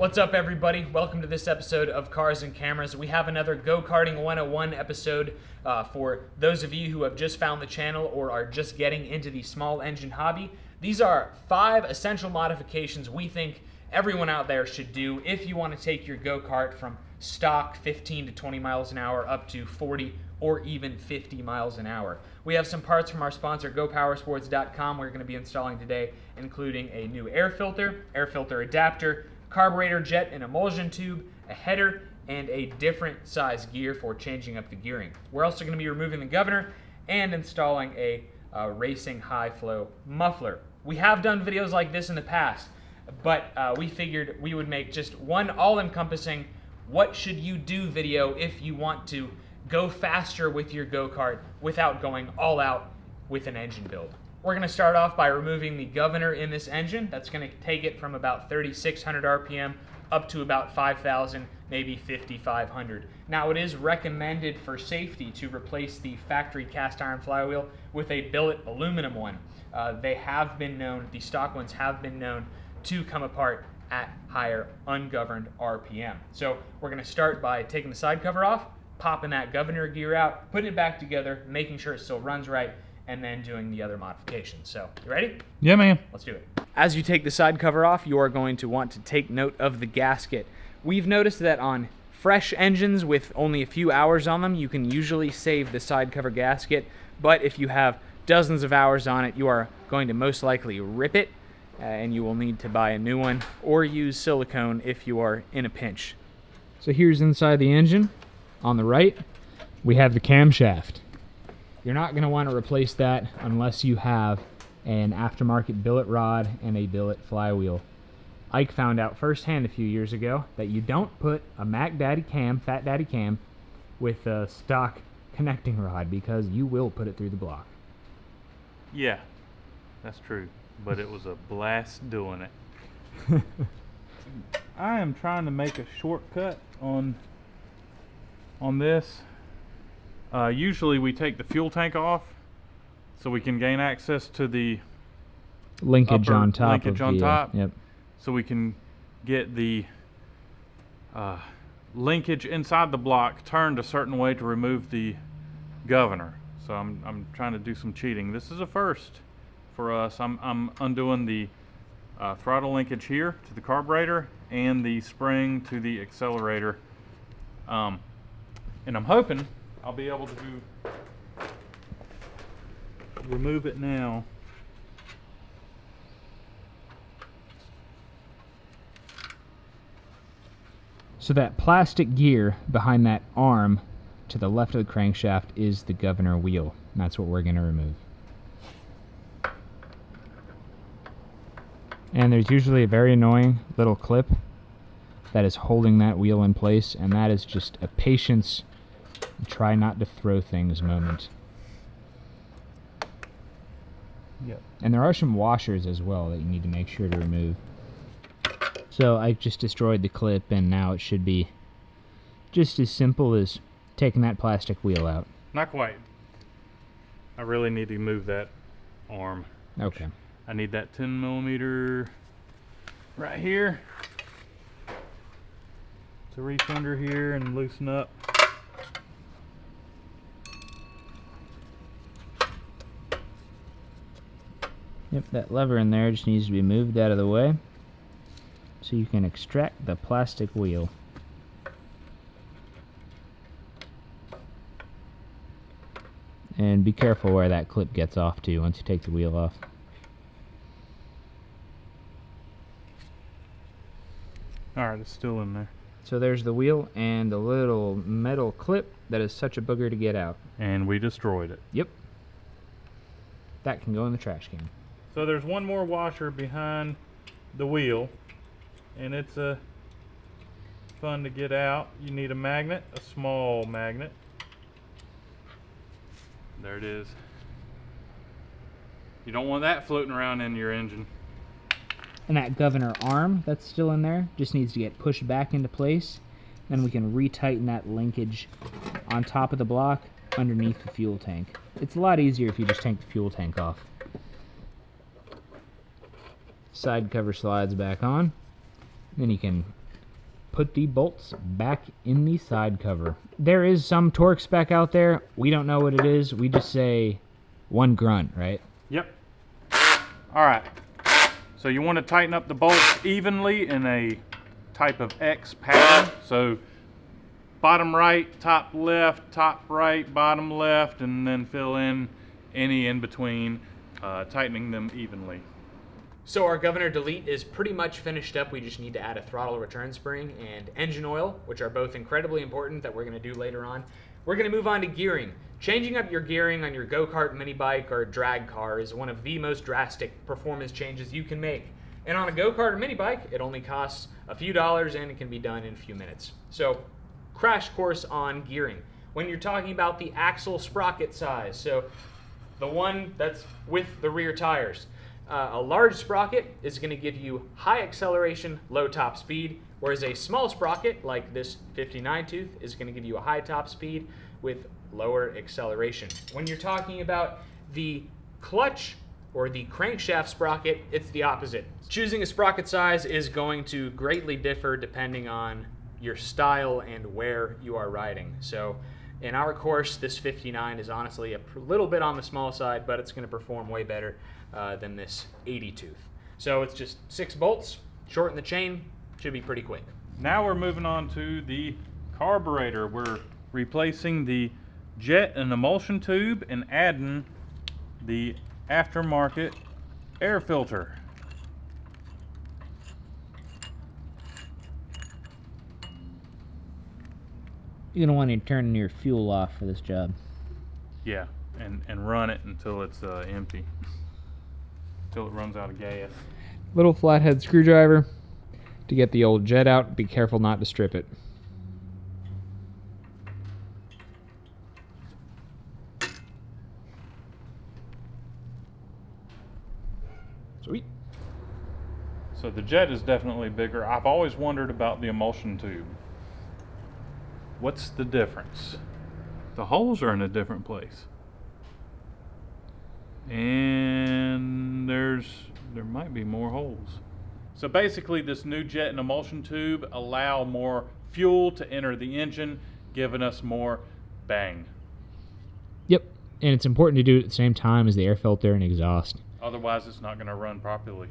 What's up, everybody? Welcome to this episode of Cars and Cameras. We have another Go-Karting 101 episode for those of you who have just found the channel or are just getting into the small engine hobby. These are 5 essential modifications we think everyone out there should do if you want to take your go-kart from stock 15 to 20 miles an hour up to 40 or even 50 miles an hour. We have some parts from our sponsor GoPowersports.com we're going to be installing today, including a new air filter adapter, carburetor jet and emulsion tube, a header, and a different size gear for changing up the gearing. We're also going to be removing the governor and installing a racing high flow muffler. We have done videos like this in the past, but we figured we would make just one all-encompassing what should you do video if you want to go faster with your go-kart without going all out with an engine build. We're going to start off by removing the governor in this engine. That's going to take it from about 3,600 RPM up to about 5,000, maybe 5,500. Now, it is recommended for safety to replace the factory cast iron flywheel with a billet aluminum one. They have been known, the stock ones have been known to come apart at higher ungoverned RPM. So we're going to start by taking the side cover off, popping that governor gear out, putting it back together, making sure it still runs right, and then doing the other modifications. So, you ready? Yeah, man. Let's do it. As you take the side cover off, you are going to want to take note of the gasket. We've noticed that on fresh engines with only a few hours on them, you can usually save the side cover gasket, but if you have dozens of hours on it, you are going to most likely rip it, and you will need to buy a new one or use silicone if you are in a pinch. So here's inside the engine. On the right, we have the camshaft. You're not going to want to replace that unless you have an aftermarket billet rod and a billet flywheel. Ike found out firsthand a few years ago that you don't put a Mac Daddy cam, Fat Daddy cam, with a stock connecting rod because you will put it through the block. Yeah, that's true, but it was a blast doing it. I am trying to make a shortcut on this. Usually we take the fuel tank off so we can gain access to the linkage on top. Linkage on top. Yep. So we can get the linkage inside the block turned a certain way to remove the governor. So I'm trying to do some cheating. This is a first for us. I'm undoing the throttle linkage here to the carburetor and the spring to the accelerator. And I'm hoping I'll be able to remove it now. So that plastic gear behind that arm to the left of the crankshaft is the governor wheel. And that's what we're going to remove. And there's usually a very annoying little clip that is holding that wheel in place, and that is just a patience, try not to throw things moment. Yep. And there are some washers as well that you need to make sure to remove. So I just destroyed the clip, and now it should be just as simple as taking that plastic wheel out. Not quite. I really need to move that arm. Okay. I need that 10mm right here to reach under here and loosen up. Yep, that lever in there just needs to be moved out of the way so you can extract the plastic wheel. And be careful where that clip gets off to once you take the wheel off. Alright, it's still in there. So there's the wheel and the little metal clip that is such a booger to get out. And we destroyed it. Yep. That can go in the trash can. So there's one more washer behind the wheel, and it's fun to get out. You need a magnet, a small magnet. There it is. You don't want that floating around in your engine. And that governor arm that's still in there just needs to get pushed back into place. Then we can retighten that linkage on top of the block underneath the fuel tank. It's a lot easier if you just take the fuel tank off. Side cover slides back on. Then you can put the bolts back in the side cover. There is some torque spec out there. We don't know what it is. We just say 1 grunt, right? Yep. All right. So you want to tighten up the bolts evenly in a type of X pattern. So bottom right, top left, top right, bottom left, and then fill in any in between, tightening them evenly. So our governor delete is pretty much finished up. We just need to add a throttle return spring and engine oil, which are both incredibly important that we're going to do later on. We're going to move on to gearing. Changing up your gearing on your go-kart, mini bike, or drag car is one of the most drastic performance changes you can make. And on a go-kart or mini bike, it only costs a few dollars and it can be done in a few minutes. So, crash course on gearing. When you're talking about the axle sprocket size, so the one that's with the rear tires, a large sprocket is going to give you high acceleration, low top speed, whereas a small sprocket, like this 59 tooth, is going to give you a high top speed with lower acceleration. When you're talking about the clutch or the crankshaft sprocket, it's the opposite. Choosing a sprocket size is going to greatly differ depending on your style and where you are riding. So in our course, this 59 is honestly a little bit on the small side, but it's going to perform way better than this 80 tooth. So it's just 6 bolts, shorten the chain, should be pretty quick. Now we're moving on to the carburetor. We're replacing the jet and emulsion tube and adding the aftermarket air filter. You're going to want to turn your fuel off for this job. Yeah, and run it until it's empty. Until it runs out of gas. Little flathead screwdriver to get the old jet out. Be careful not to strip it. Sweet. So the jet is definitely bigger. I've always wondered about the emulsion tube. What's the difference? The holes are in a different place. And there might be more holes. So basically this new jet and emulsion tube allow more fuel to enter the engine, giving us more bang. Yep, and it's important to do it at the same time as the air filter and exhaust. Otherwise it's not going to run properly.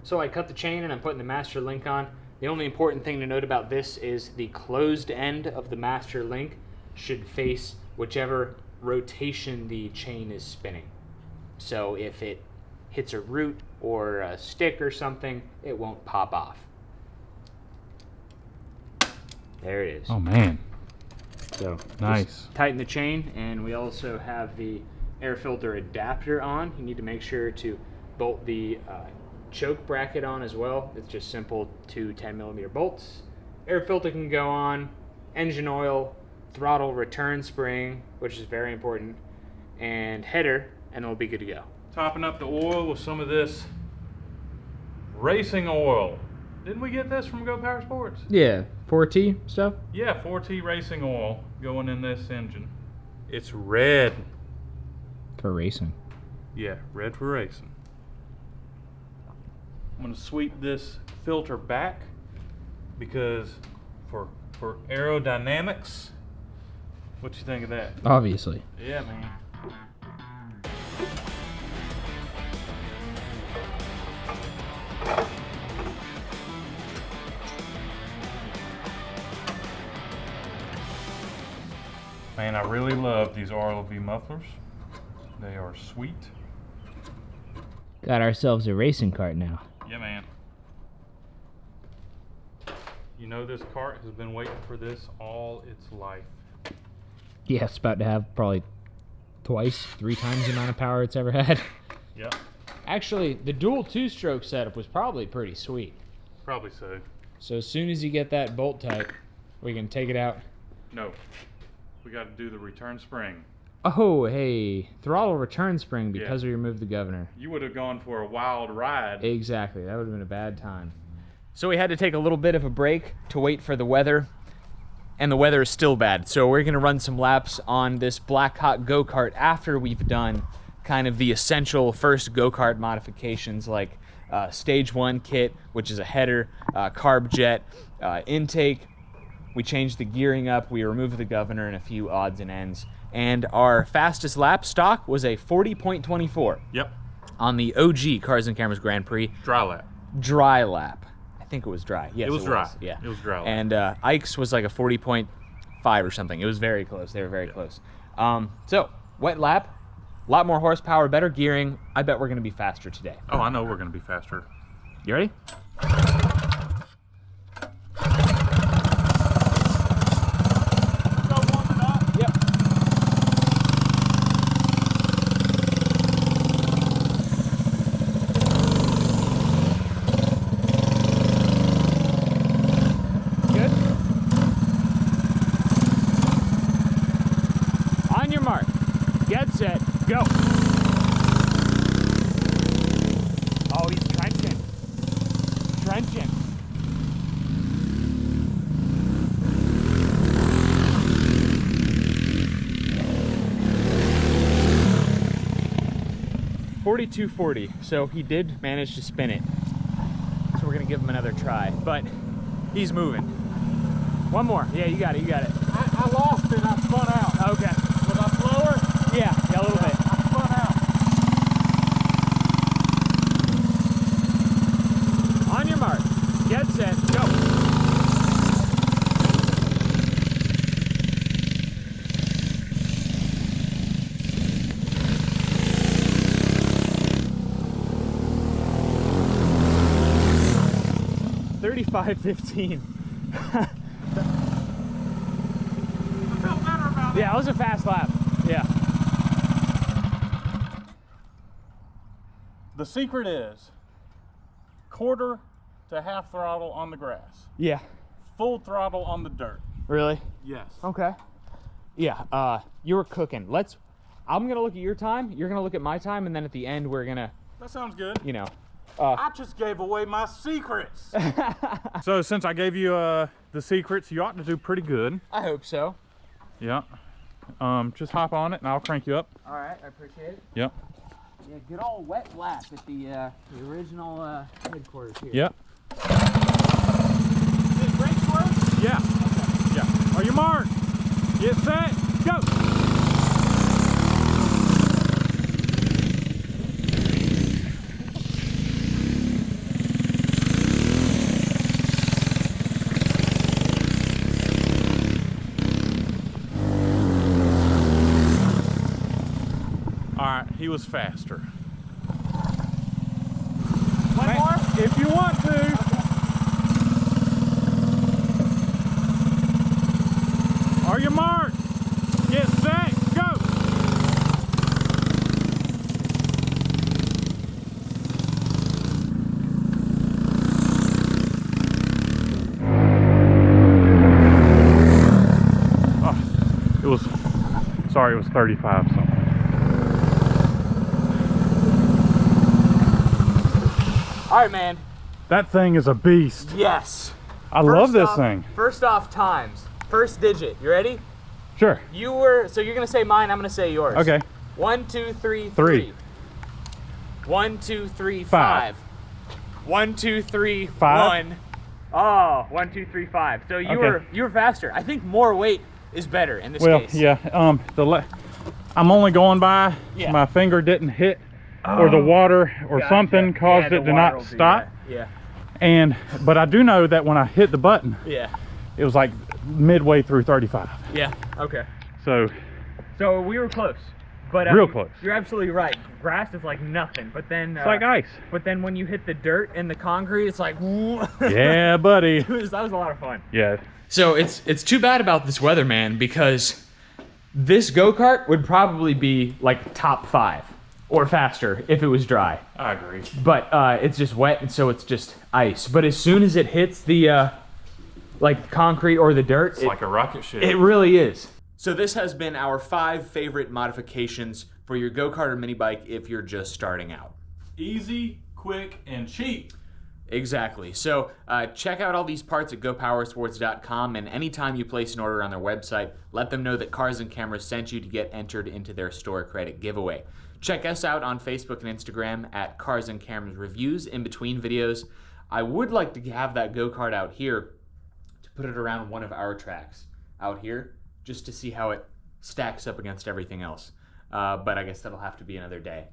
So I cut the chain and I'm putting the master link on. The only important thing to note about this is the closed end of the master link should face whichever rotation the chain is spinning. So if it hits a root or a stick or something, it won't pop off. There it is. Oh man. So nice. Just tighten the chain, and we also have the air filter adapter on. You need to make sure to bolt the choke bracket on as well. It's just simple 2 10mm bolts. Air filter can go on, engine oil, throttle return spring, which is very important, and header, and we'll be good to go. Topping up the oil with some of this racing oil. Didn't we get this from Go Power Sports? Yeah, 4T stuff? Yeah, 4T racing oil going in this engine. It's red. For racing. Yeah, red for racing. I'm going to sweep this filter back because for aerodynamics, what you think of that? Obviously. Yeah, man. Man, I really love these RLV mufflers. They are sweet. Got ourselves a racing cart now. Yeah, man. You know, this cart has been waiting for this all its life. Yeah, it's about to have probably twice, 3 times the amount of power it's ever had. Yep. Actually, the dual 2-stroke setup was probably pretty sweet. Probably so. So as soon as you get that bolt tight, we can take it out. No. We got to do the return spring. Oh, hey, throttle return spring because we removed the governor. You would have gone for a wild ride. Exactly, that would have been a bad time. So we had to take a little bit of a break to wait for the weather and the weather is still bad. So we're gonna run some laps on this Black Hawk go-kart after we've done kind of the essential first go-kart modifications, like stage 1 kit, which is a header, carb jet, intake. We changed the gearing up, we removed the governor, and a few odds and ends. And our fastest lap stock was a 40.24. Yep. On the OG Cars and Cameras Grand Prix. Dry lap. Dry lap. I think it was dry. Yes, it was dry. Yeah. It was dry lap. And Ike's was like a 40.5 or something. It was very close. They were very close. So, wet lap, a lot more horsepower, better gearing. I bet we're going to be faster today. Oh, I know we're going to be faster. You ready? Yep. Good. On your mark. Get set. Go. Oh, he's trenching. Trenching. .4240. So he did manage to spin it. So we're gonna give him another try, but he's moving. One more. Yeah, you got it. You got it. I lost it. I spun out. Okay. Was I slower? Yeah, a little bit. I spun out. On your mark. Get set. Go. .35.15. I felt better about it. Yeah, it was a fast lap. Yeah. The secret is quarter to half throttle on the grass, Yeah. full throttle on the dirt. Really? Yes. Okay. Yeah, you were cooking. I'm gonna look at your time, you're gonna look at my time, and then at the end we're gonna, That sounds good. you know. I just gave away my secrets. So since I gave you the secrets, you ought to do pretty good. I hope so. Yeah. Just hop on it and I'll crank you up. All right, I appreciate it. Yep. Yeah, good old wet lap at the original headquarters here. Yep. Did brakes work? Yeah. Okay. Yeah. On your mark. Get set. Go. He was faster. One more? If you want to. Okay. On your mark. Get set. Go. Oh, it was, sorry, it was 35 something. All right, man. That thing is a beast. Yes. I love this thing. First off, times. First digit. You ready? Sure. So you're gonna say mine, I'm gonna say yours. Okay. 1, 2, 3, 3. 1, 2, 3, 5. 1, 2, 3, 5. 1. Oh, 1, 2, 3, 5. So you were faster. I think more weight is better in this case. Well, yeah. I'm only going by. Yeah. My finger didn't hit, or the water or something caused it to not stop. Yeah. But I do know that when I hit the button, Yeah. it was like midway through 35. Yeah. Okay. So we were close. But real close. You're absolutely right. Grass is like nothing, but then it's like ice. But then when you hit the dirt and the concrete, it's like Yeah, buddy. that was a lot of fun. Yeah. So it's too bad about this weather, man, because this go-kart would probably be like top 5 or faster if it was dry. I agree. But it's just wet, and so it's just ice. But as soon as it hits the like concrete or the dirt, It's like a rocket ship. it really is. So this has been our 5 favorite modifications for your go-kart or mini bike if you're just starting out. Easy, quick, and cheap. Exactly. So check out all these parts at gopowersports.com, and anytime you place an order on their website, let them know that Cars and Cameras sent you to get entered into their store credit giveaway. Check us out on Facebook and Instagram at Cars and Cameras Reviews in between videos. I would like to have that go-kart out here to put it around one of our tracks out here just to see how it stacks up against everything else. But I guess that'll have to be another day.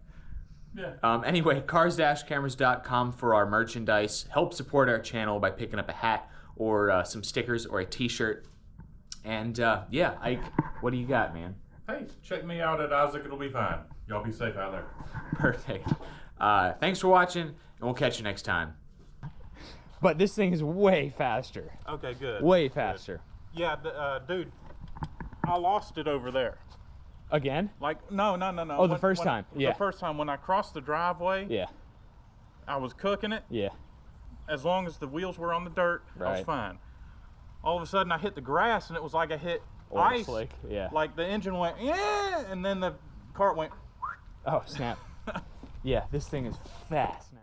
Yeah. Anyway, cars-cameras.com for our merchandise. Help support our channel by picking up a hat or some stickers or a t-shirt. And yeah, Ike, what do you got, man? Hey, check me out at Isaac. It'll be fine. Y'all be safe out there. Perfect. Thanks for watching, and we'll catch you next time. But this thing is way faster. Okay, good. Way faster. Good. Yeah, dude, I lost it over there. Again? Like, no. Oh, the first time. Yeah. The first time when I crossed the driveway, Yeah. I was cooking it. Yeah. As long as the wheels were on the dirt, I was Right. fine. All of a sudden, I hit the grass, and it was like I hit Oil ice. slick, yeah. Like the engine went, yeah, and then the cart went. Oh, snap. Yeah, this thing is fast now.